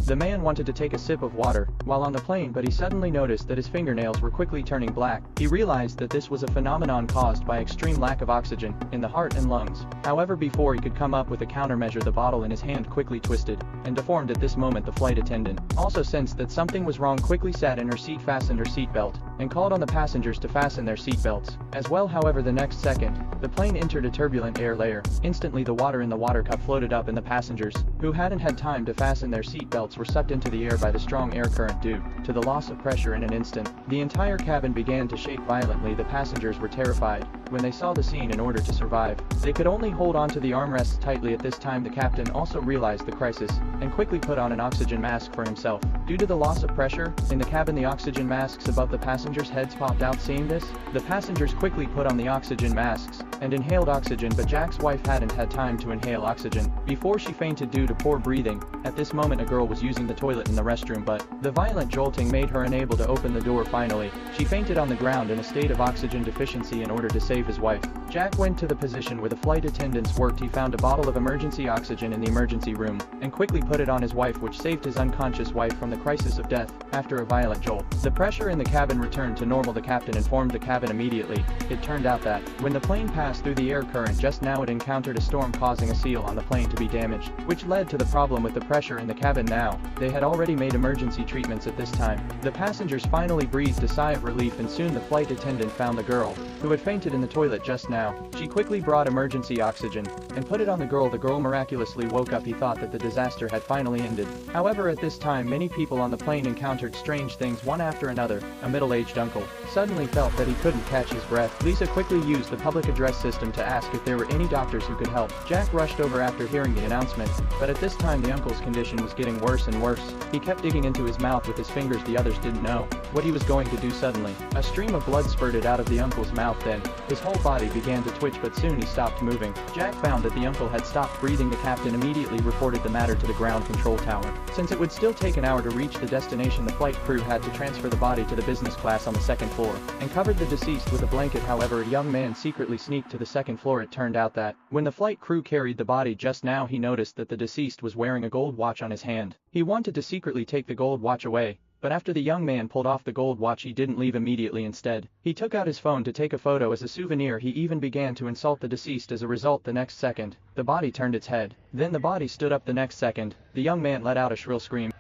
The man wanted to take a sip of water while on the plane, but he suddenly noticed that his fingernails were quickly turning black. He realized that this was a phenomenon caused by extreme lack of oxygen in the heart and lungs. However, before he could come up with a countermeasure, the bottle in his hand quickly twisted and deformed. At this moment, the flight attendant also sensed that something was wrong, quickly sat in her seat, fastened her seatbelt, and called on the passengers to fasten their seatbelts as well. However, the next second, the plane entered a turbulent air layer. Instantly, the water in the water cup floated up, and the passengers, who hadn't had time to fasten their seatbelts, were sucked into the air by the strong air current due to the loss of pressure in an instant. The entire cabin began to shake violently. The passengers were terrified when they saw the scene. In order to survive, they could only hold on to the armrests tightly. At this time, the captain also realized the crisis and quickly put on an oxygen mask for himself. Due to the loss of pressure in the cabin, the oxygen masks above the passengers' heads popped out. Seeing this, the passengers quickly put on the oxygen masks and inhaled oxygen, but Jack's wife hadn't had time to inhale oxygen before she fainted due to poor breathing. At this moment, a girl was using the toilet in the restroom, but the violent jolting made her unable to open the door. Finally, she fainted on the ground in a state of oxygen deficiency. In order to save his wife, Jack went to the position where the flight attendants worked. He found a bottle of emergency oxygen in the emergency room and quickly put it on his wife, which saved his unconscious wife from the crisis of death. After a violent jolt, the pressure in the cabin returned to normal. The captain informed the cabin immediately. It turned out that when the plane passed through the air current just now, it encountered a storm, causing a seal on the plane to be damaged, which led to the problem with the pressure in the cabin. Now, they had already made emergency treatments. At this time, the passengers finally breathed a sigh of relief, and soon the flight attendant found the girl who had fainted in the toilet just now. She quickly brought emergency oxygen and put it on the girl. The girl miraculously woke up. He thought that the disaster had finally ended. However, at this time, many people on the plane encountered strange things one after another. A middle-aged uncle suddenly felt that he couldn't catch his breath. Lisa quickly used the public address system to ask if there were any doctors who could help. Jack rushed over after hearing the announcement, but at this time the uncle's condition was getting worse and worse. He kept digging into his mouth with his fingers. The others didn't know what he was going to do. Suddenly, a stream of blood spurted out of the uncle's mouth. Then, his whole body began to twitch, but soon he stopped moving. Jack found that the uncle had stopped breathing. The captain immediately reported the matter to the ground control tower. Since it would still take an hour to reach the destination, the flight crew had to transfer the body to the business class on the second floor and covered the deceased with a blanket. However, a young man secretly sneaked to the second floor. It turned out that when the flight crew carried the body just now, he noticed that the deceased was wearing a gold watch on his hand. He wanted to secretly take the gold watch away, but after the young man pulled off the gold watch, he didn't leave immediately. Instead, he took out his phone to take a photo as a souvenir. He even began to insult the deceased. As a result, the next second, the body turned its head. Then the body stood up. The next second, the young man let out a shrill scream.